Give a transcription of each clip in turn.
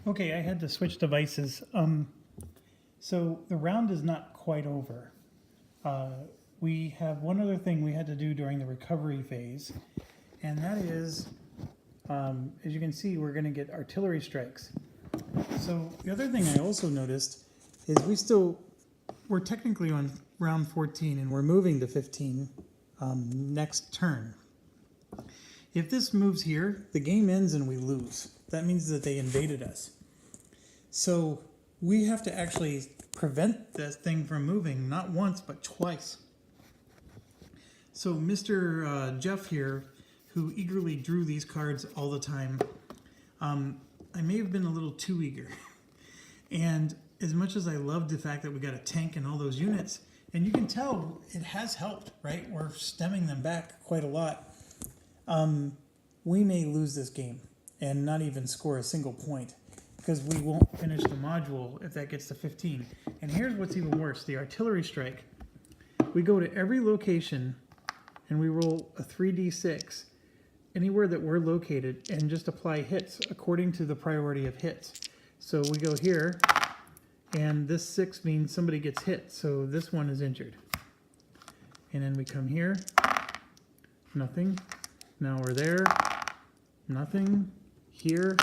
Okay, I had to switch devices. So the round is not quite over. We have one other thing we had to do during the recovery phase, and that is, as you can see, we're going to get artillery strikes. So the other thing I also noticed is we're technically on round 14 and we're moving to 15 next turn. If this moves here, the game ends and we lose. That means that they invaded us. So we have to actually prevent this thing from moving, not once, but twice. So Mr. Jeff here, who eagerly drew these cards all the time, I may have been a little too eager. And as much as I loved the fact that we got a tank and all those units, and you can tell it has helped, right? We're stemming them back quite a lot. We may lose this game and not even score a single point because we won't finish the module if that gets to 15. And here's what's even worse, the artillery strike. We go to every location and we roll a 3d6 anywhere that we're located and just apply hits according to the priority of hits. So we go here, and this 6 means somebody gets hit, so this one is injured. And then we come here, nothing. Now we're there, nothing. Here,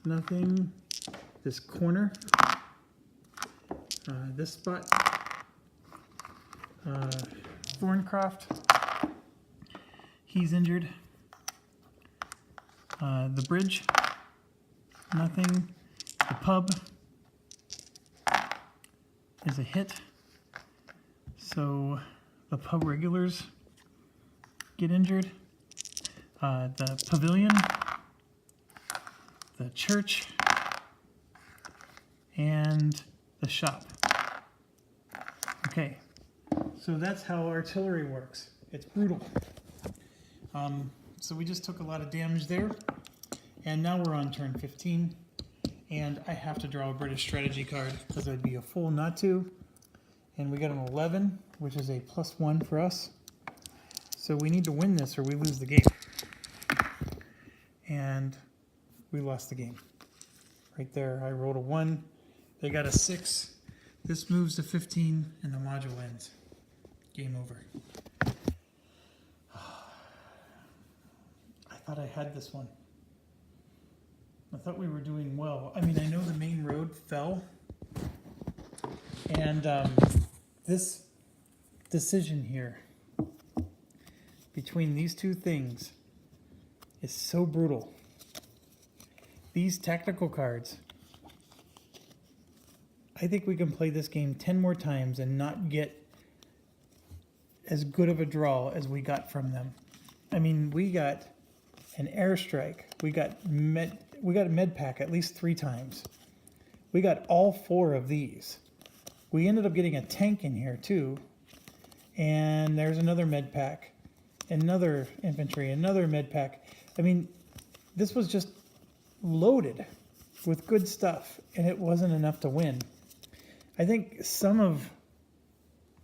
nothing. This corner, this spot, Thorncroft, he's injured. The bridge, nothing. The pub is a hit. So the pub regulars get injured. The pavilion, the church, and the shop. Okay, so that's how artillery works. It's brutal. So we just took a lot of damage there, and now we're on turn 15, and I have to draw a British strategy card because I'd be a fool not to. And we got an 11, which is a +1 for us. So we need to win this or we lose the game. And we lost the game. Right there, I rolled a 1. They got a 6. This moves to 15, and the module ends. Game over. I thought I had this one. I thought we were doing well. I mean, I know the main road fell. And this decision here between these two things is so brutal. These tactical cards, I think we can play this game 10 more times and not get as good of a draw as we got from them. I mean, we got an airstrike. We got a med pack at least 3 times. We got all 4 of these. We ended up getting a tank in here too. And there's another med pack, another infantry, another med pack. I mean, this was just loaded with good stuff, and it wasn't enough to win. I think some of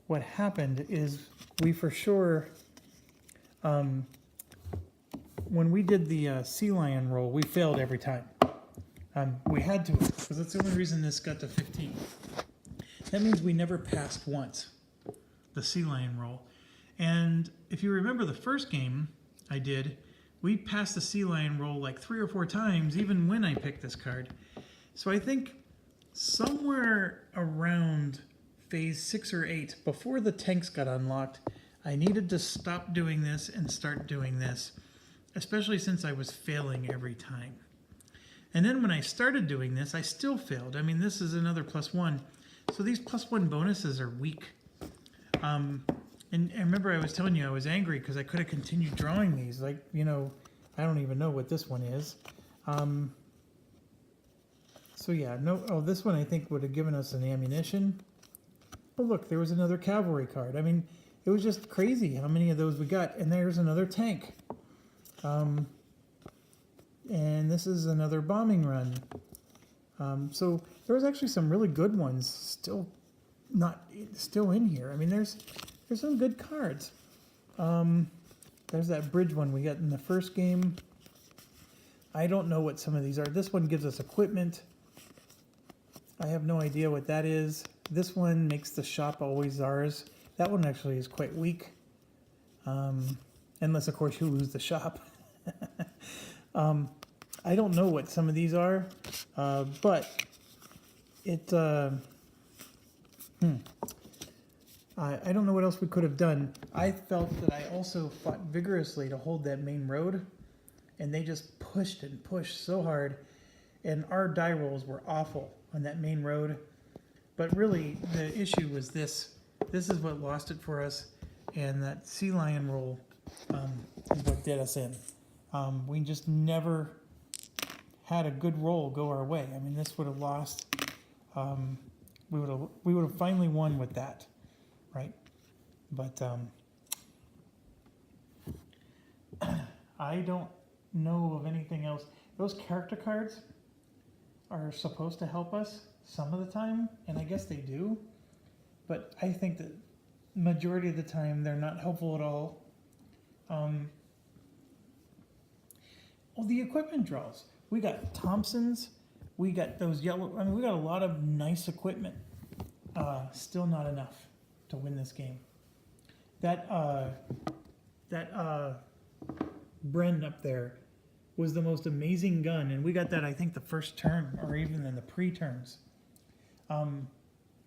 what happened is we for sure, when we did the sea lion roll, we failed every time. We had to, because that's the only reason this got to 15. That means we never passed once, the sea lion roll. And if you remember the first game I did, we passed the sea lion roll like 3 or 4 times, even when I picked this card. So I think somewhere around phase 6 or 8, before the tanks got unlocked, I needed to stop doing this and start doing this, especially since I was failing every time. And then when I started doing this, I still failed. I mean, this is another +1. So these +1 bonuses are weak. And remember I was telling you I was angry because I could have continued drawing these. Like, you know, I don't even know what this one is. So yeah, no. Oh, this one I think would have given us an ammunition. Oh look, there was another cavalry card. I mean, it was just crazy how many of those we got. And there's another tank. And this is another bombing run. So there was actually some really good ones still in here. I mean, there's some good cards. There's that bridge one we got in the first game. I don't know what some of these are. This one gives us equipment. I have no idea what that is. This one makes the shop always ours. That one actually is quite weak. Unless, of course, you lose the shop. I don't know what some of these are, but it... I don't know what else we could have done. I felt that I also fought vigorously to hold that main road, and they just pushed and pushed so hard, and our die rolls were awful on that main road. But really, the issue was this. This is what lost it for us, and that sea lion roll is what did us in. We just never had a good roll go our way. I mean, this would have lost. We would have finally won with that, right? But I don't know of anything else. Those character cards are supposed to help us some of the time, and I guess they do. But I think that majority of the time they're not helpful at all. Well, the equipment draws. We got Thompsons. We got those yellow. I mean, we got a lot of nice equipment. Still not enough to win this game. That Bren up there was the most amazing gun, and we got that, I think, the first turn, or even in the pre-turns.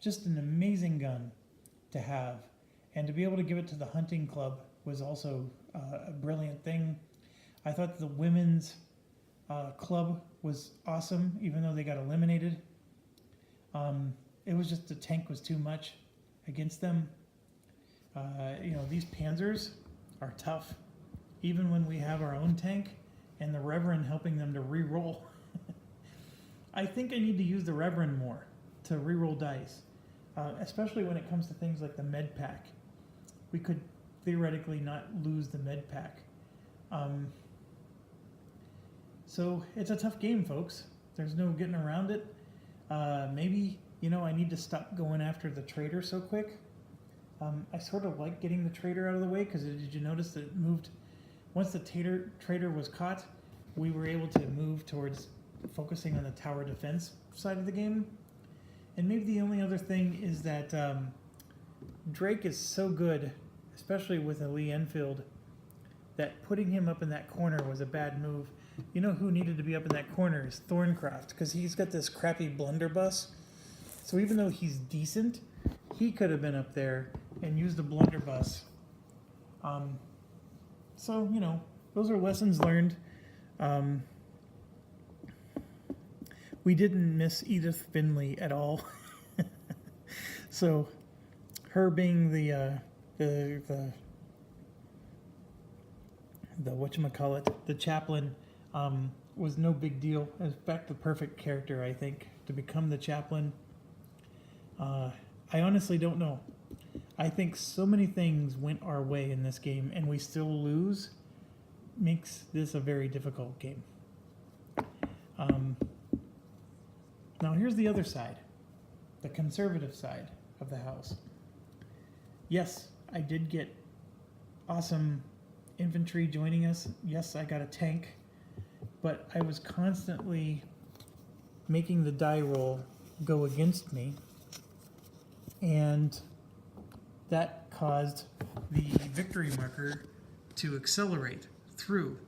Just an amazing gun to have, and to be able to give it to the hunting club was also a brilliant thing. I thought the women's club was awesome, even though they got eliminated. It was just the tank was too much against them. You know, these Panzers are tough, even when we have our own tank and the Reverend helping them to re-roll. I think I need to use the Reverend more to re-roll dice, especially when it comes to things like the med pack. We could theoretically not lose the med pack. So it's a tough game, folks. There's no getting around it. Maybe, you know, I need to stop going after the traitor so quick. I sort of like getting the traitor out of the way, because did you notice that it moved? Once the traitor was caught, we were able to move towards focusing on the tower defense side of the game. And maybe the only other thing is that Drake is so good, especially with a Lee Enfield, that putting him up in that corner was a bad move. You know who needed to be up in that corner is Thorncraft, because he's got this crappy blunderbuss. So even though he's decent, he could have been up there and used the blunderbuss. So, you know, those are lessons learned. We didn't miss Edith Finley at all. So her being the whatchamacallit, the chaplain, was no big deal. In fact, the perfect character, I think, to become the chaplain. I honestly don't know. I think so many things went our way in this game, and we still lose, makes this a very difficult game. Now here's the other side, the conservative side of the house. Yes, I did get awesome infantry joining us. Yes, I got a tank, but I was constantly making the die roll go against me, and that caused the victory marker to accelerate through.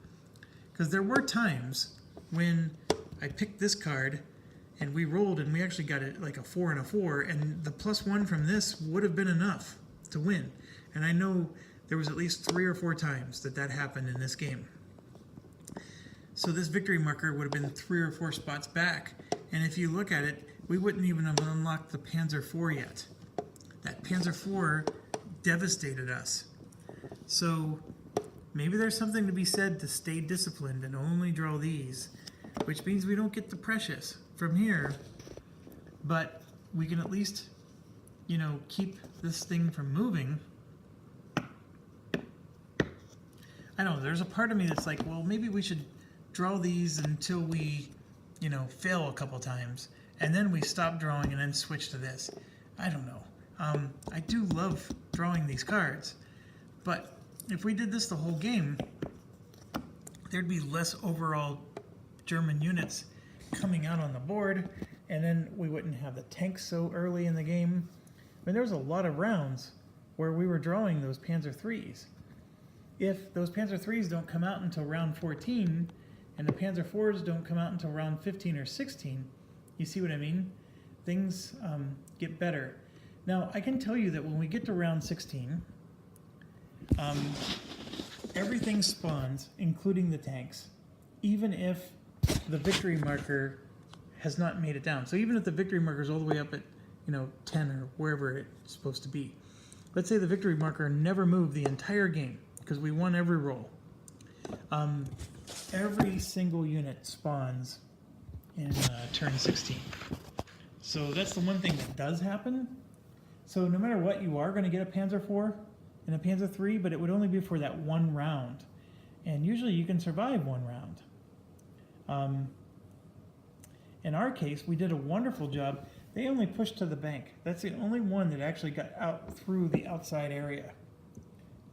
Because there were times when I picked this card and we rolled and we actually got it like a 4 and a 4, and the +1 from this would have been enough to win. And I know there was at least 3 or 4 times that happened in this game. So this victory marker would have been 3 or 4 spots back, and if you look at it, we wouldn't even have unlocked the Panzer IV yet. That Panzer IV devastated us. So maybe there's something to be said to stay disciplined and only draw these, which means we don't get the precious from here, but we can at least, you know, keep this thing from moving. I don't know, there's a part of me that's like, well, maybe we should draw these until we, you know, fail a couple times, and then we stop drawing and then switch to this. I don't know. I do love drawing these cards, but if we did this the whole game, there'd be less overall German units coming out on the board, and then we wouldn't have the tanks so early in the game. I mean, there was a lot of rounds where we were drawing those Panzer IIIs. If those Panzer IIIs don't come out until round 14, and the Panzer IVs don't come out until round 15 or 16, you see what I mean? Things get better. Now, I can tell you that when we get to round 16, everything spawns, including the tanks, even if the victory marker has not made it down. So even if the victory marker is all the way up at 10 or wherever it's supposed to be. Let's say the victory marker never moved the entire game because we won every roll. Every single unit spawns in turn 16. So that's the one thing that does happen. So no matter what, you are going to get a Panzer IV and a Panzer III, but it would only be for that one round. And usually you can survive one round. In our case, we did a wonderful job. They only pushed to the bank. That's the only one that actually got out through the outside area,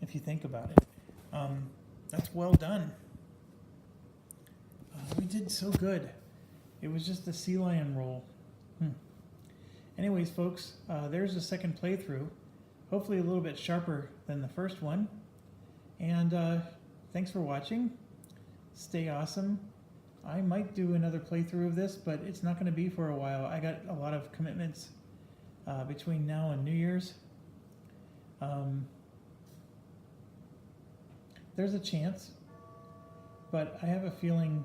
if you think about it. That's well done. We did so good. It was just the sea lion roll. Anyways, folks, there's the second playthrough. Hopefully a little bit sharper than the first one. And thanks for watching. Stay awesome. I might do another playthrough of this, but it's not going to be for a while. I got a lot of commitments between now and New Year's. There's a chance, but I have a feeling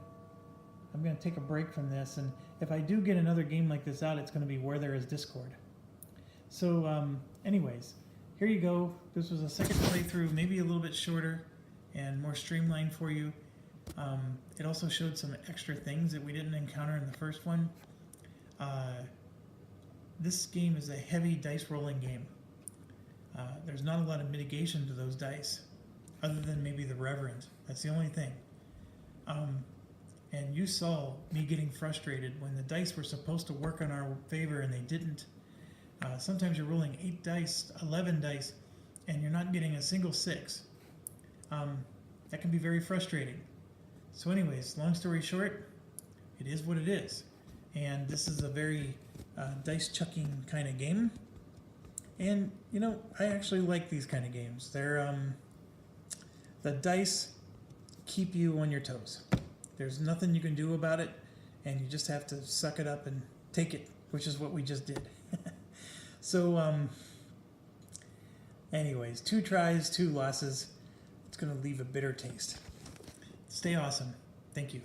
I'm going to take a break from this, and if I do get another game like this out, it's going to be Where There Is Discord. So anyways, here you go. This was a second playthrough, maybe a little bit shorter and more streamlined for you. It also showed some extra things that we didn't encounter in the first one. This game is a heavy dice rolling game. There's not a lot of mitigation to those dice, other than maybe the Reverend. That's the only thing. And you saw me getting frustrated when the dice were supposed to work in our favor and they didn't. Sometimes you're rolling 8 dice, 11 dice, and you're not getting a single 6. That can be very frustrating. So anyways, long story short, it is what it is. And this is a very dice chucking kind of game. And, I actually like these kind of games. They're, the dice keep you on your toes. There's nothing you can do about it, and you just have to suck it up and take it, which is what we just did. So, anyways, 2 tries, 2 losses. It's going to leave a bitter taste. Stay awesome. Thank you.